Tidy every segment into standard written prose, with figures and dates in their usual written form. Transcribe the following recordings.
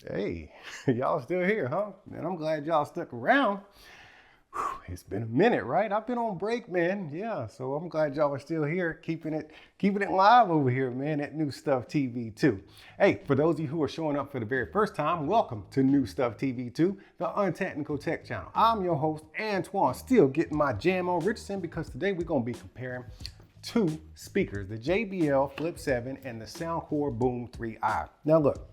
Hey, y'all still here, huh? Man, I'm glad y'all stuck around. Whew, it's been a minute, right? I've been on break, man. Yeah, so I'm glad y'all are still here, keeping it live over here, man, at New Stuff TV 2. Hey, for those of you who are showing up for the very first time, welcome to New Stuff TV 2, the Untechnical Tech channel. I'm your host, Antoine, still getting my jam on Richardson because today we're gonna be comparing two speakers, the JBL Flip 7 and the Soundcore Boom 3i. Now look,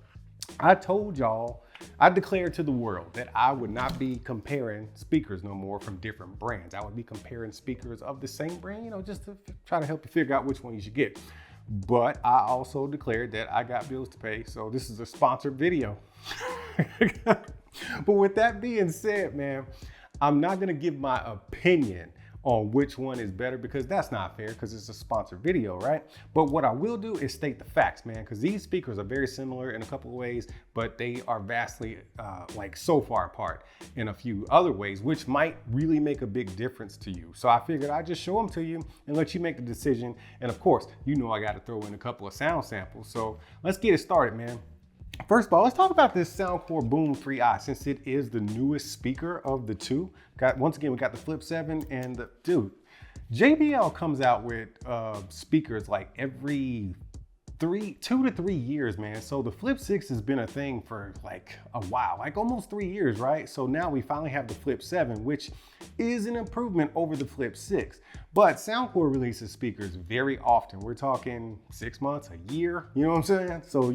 I told y'all, I declared to the world that I would not be comparing speakers no more from different brands. I would be comparing speakers of the same brand, just to try to help you figure out which one you should get. But I also declared that I got bills to pay, so this is a sponsored video. But with that being said, man, I'm not gonna give my opinion on which one is better because that's not fair because it's a sponsored video, right? But what I will do is state the facts, man, because these speakers are very similar in a couple of ways, but they are vastly so far apart in a few other ways, which might really make a big difference to you. So I figured I'd just show them to you and let you make the decision. And of course, I got to throw in a couple of sound samples. So let's get it started, man. First of all, let's talk about this Soundcore Boom 3i since it is the newest speaker of the two. Once again, we got the Flip 7 and the, dude, JBL comes out with speakers like every 2 to 3 years, man. So the Flip 6 has been a thing for like a while, like almost 3 years, right? So now we finally have the Flip 7, which is an improvement over the Flip 6. But Soundcore releases speakers very often. We're talking 6 months, a year, you know what I'm saying? So,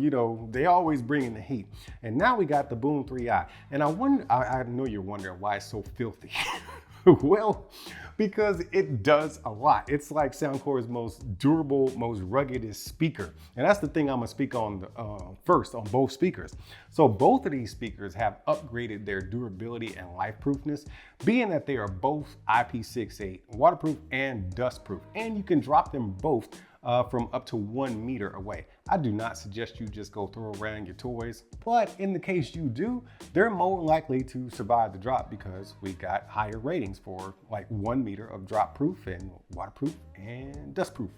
they always bring in the heat. And now we got the Boom 3i. And I know you're wondering why it's so filthy. Well, because it does a lot. It's like Soundcore's most durable, most ruggedest speaker. And that's the thing I'm gonna speak on first on both speakers. So both of these speakers have upgraded their durability and life-proofness, being that they are both IP68 waterproof and dustproof. And you can drop them both from up to 1 meter away. I do not suggest you just go throw around your toys, but in the case you do, they're more likely to survive the drop because we got higher ratings for like 1 meter of drop proof and waterproof and dust proof.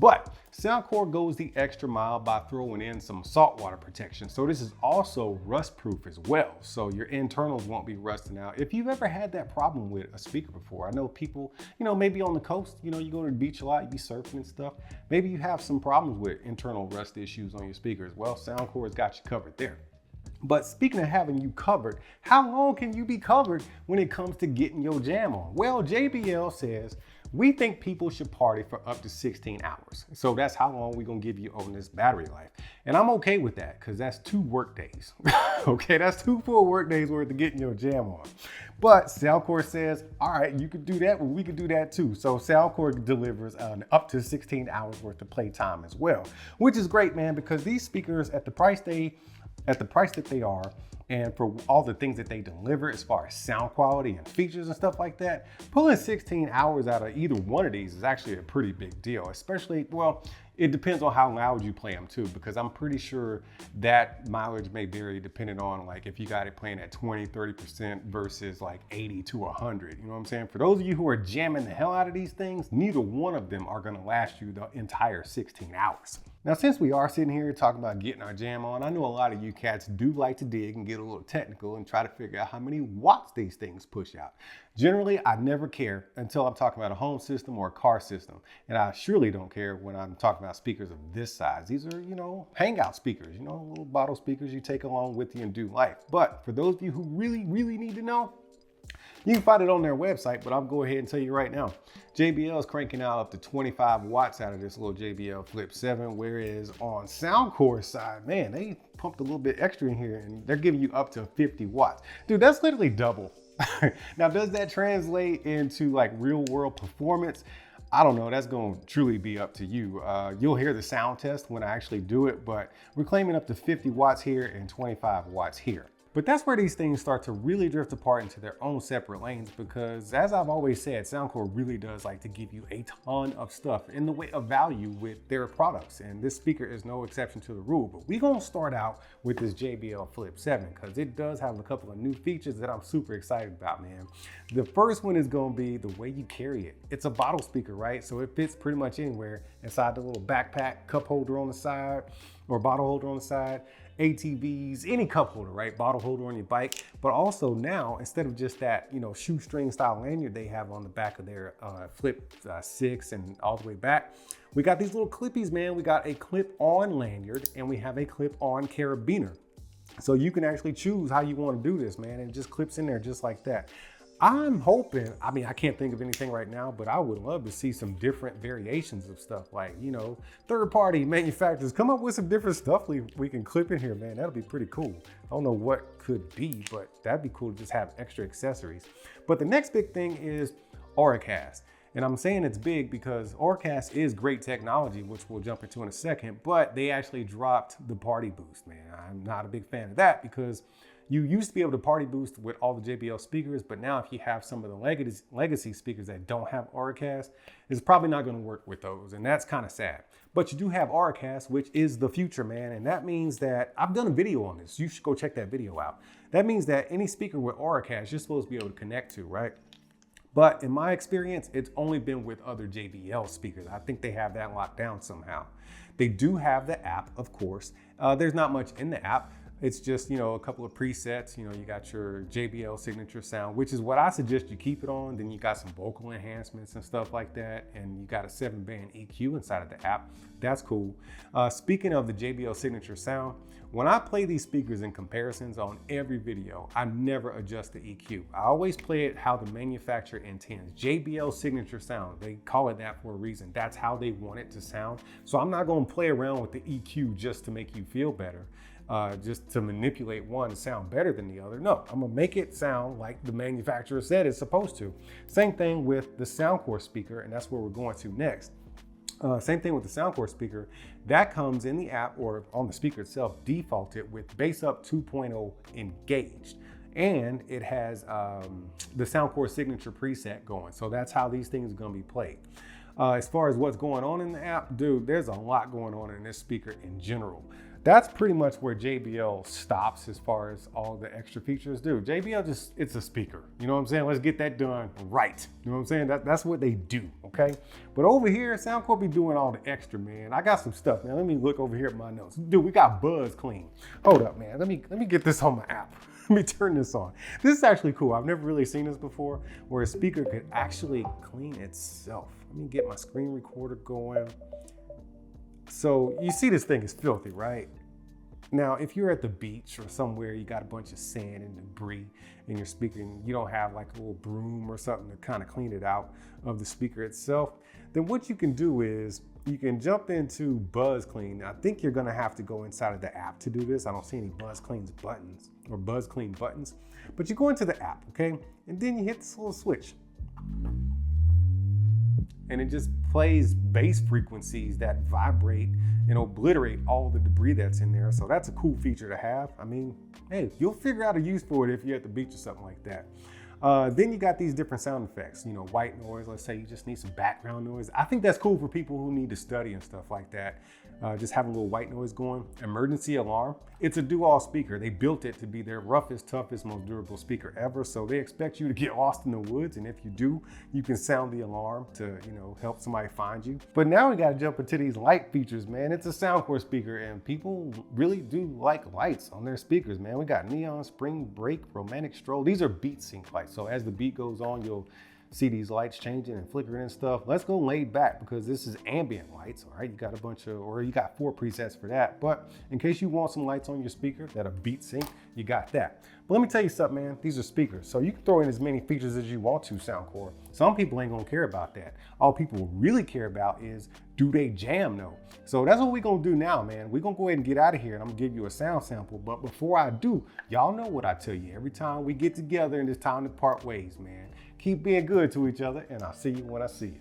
But Soundcore goes the extra mile by throwing in some saltwater protection. So this is also rust proof as well. So your internals won't be rusting out. If you've ever had that problem with a speaker before, I know people, maybe on the coast, you go to the beach a lot, you be surfing and stuff. Maybe you have some problems with internal rust issues on your speakers. Well, Soundcore has got you covered there. But speaking of having you covered, how long can you be covered when it comes to getting your jam on? Well, JBL says, we think people should party for up to 16 hours. So that's how long we're gonna give you on this battery life. And I'm okay with that because that's 2 work days. Okay, that's 2 full work days worth of getting your jam on. But Soundcore says, all right, you could do that, but we could do that too. So Soundcore delivers up to 16 hours worth of playtime as well, which is great, man, because these speakers at the price that they are, and for all the things that they deliver as far as sound quality and features and stuff like that, pulling 16 hours out of either one of these is actually a pretty big deal, especially, well, it depends on how loud you play them too, because I'm pretty sure that mileage may vary depending on like if you got it playing at 20, 30% versus like 80 to 100, you know what I'm saying? For those of you who are jamming the hell out of these things, neither one of them are gonna last you the entire 16 hours. Now, since we are sitting here talking about getting our jam on, I know a lot of you cats do like to dig and get a little technical and try to figure out how many watts these things push out. Generally, I never care until I'm talking about a home system or a car system. And I surely don't care when I'm talking about speakers of this size. These are, hangout speakers, little bottle speakers you take along with you and do life. But for those of you who really, really need to know, you can find it on their website, but I'll go ahead and tell you right now. JBL is cranking out up to 25 watts out of this little JBL Flip 7, whereas on Soundcore's side, man, they pumped a little bit extra in here and they're giving you up to 50 watts. Dude, that's literally double. Now, does that translate into like real world performance? I don't know, that's gonna truly be up to you. You'll hear the sound test when I actually do it, but we're claiming up to 50 watts here and 25 watts here. But that's where these things start to really drift apart into their own separate lanes because, as I've always said, Soundcore really does like to give you a ton of stuff in the way of value with their products. And this speaker is no exception to the rule. But we're going to start out with this JBL Flip 7 because it does have a couple of new features that I'm super excited about, man. The first one is going to be the way you carry it. It's a bottle speaker, right? So it fits pretty much anywhere inside the little backpack, cup holder on the side, or bottle holder on the side, ATVs, any cup holder, right? Bottle holder on your bike. But also now, instead of just that, shoestring style lanyard they have on the back of their Flip 6 and all the way back, we got these little clippies, man. We got a clip-on lanyard and we have a clip-on carabiner. So you can actually choose how you want to do this, man. And it just clips in there just like that. I'm hoping, I can't think of anything right now, but I would love to see some different variations of stuff like, third-party manufacturers come up with some different stuff we can clip in here, man. That'll be pretty cool. I don't know what could be, but that'd be cool to just have extra accessories. But the next big thing is Auracast. And I'm saying it's big because Auracast is great technology, which we'll jump into in a second, but they actually dropped the party boost, man. I'm not a big fan of that because you used to be able to party boost with all the JBL speakers, but now if you have some of the legacy speakers that don't have Auracast, it's probably not going to work with those, and that's kind of sad. But you do have Auracast, which is the future, man, and that means that I've done a video on this. You should go check that video out. That means that any speaker with Auracast, you're supposed to be able to connect to, right? But in my experience, it's only been with other JBL speakers. I think they have that locked down somehow. They do have the app, of course. There's not much in the app. It's just, a couple of presets. You got your JBL signature sound, which is what I suggest you keep it on. Then you got some vocal enhancements and stuff like that. And you got a 7-band EQ inside of the app. That's cool. Speaking of the JBL signature sound, when I play these speakers in comparisons on every video, I never adjust the EQ. I always play it how the manufacturer intends. JBL signature sound, they call it that for a reason. That's how they want it to sound. So I'm not gonna play around with the EQ just to make you feel better. Just to manipulate one to sound better than the other. No, I'm gonna make it sound like the manufacturer said it's supposed to. Same thing with the Soundcore speaker, and that's where we're going to next. Same thing with the Soundcore speaker. That comes in the app or on the speaker itself, defaulted with Bass Up 2.0 engaged. And it has the Soundcore signature preset going. So that's how these things are gonna be played. As far as what's going on in the app, dude, there's a lot going on in this speaker in general. That's pretty much where JBL stops as far as all the extra features. Dude, JBL it's a speaker. You know what I'm saying? Let's get that done right. You know what I'm saying? That's what they do, okay? But over here, Soundcore be doing all the extra, man. I got some stuff, man. Let me look over here at my notes. Dude, we got Buzz Clean. Hold up, man. Let me get this on my app. Let me turn this on. This is actually cool. I've never really seen this before, where a speaker could actually clean itself. Let me get my screen recorder going. So you see this thing is filthy, right? Now, if you're at the beach or somewhere, you got a bunch of sand and debris in your speaker and you don't have like a little broom or something to kind of clean it out of the speaker itself, then what you can do is you can jump into Buzz Clean. I think you're gonna have to go inside of the app to do this. I don't see any Buzz Clean buttons, but you go into the app, okay? And then you hit this little switch. And it just plays bass frequencies that vibrate and obliterate all the debris that's in there. So that's a cool feature to have. Hey, you'll figure out a use for it if you're at the beach or something like that. Then you got these different sound effects, white noise. Let's say you just need some background noise. I think that's cool for people who need to study and stuff like that. Just have a little white noise going. Emergency alarm. It's a do-all speaker. They built it to be their roughest, toughest, most durable speaker ever. So they expect you to get lost in the woods. And if you do, you can sound the alarm to, help somebody find you. But now we got to jump into these light features, man. It's a Soundcore speaker and people really do like lights on their speakers, man. We got neon, spring break, romantic stroll. These are beat sync lights. So as the beat goes on, you'll see these lights changing and flickering and stuff. Let's go laid back because this is ambient lights, all right? You got you got 4 presets for that. But in case you want some lights on your speaker that are beat sync, you got that. But let me tell you something, man. These are speakers. So you can throw in as many features as you want to, Soundcore. Some people ain't gonna care about that. All people really care about is, do they jam though? So that's what we're gonna do now, man. We're gonna go ahead and get out of here and I'm gonna give you a sound sample. But before I do, y'all know what I tell you every time we get together and it's time to part ways, man. Keep being good to each other and I'll see you when I see you.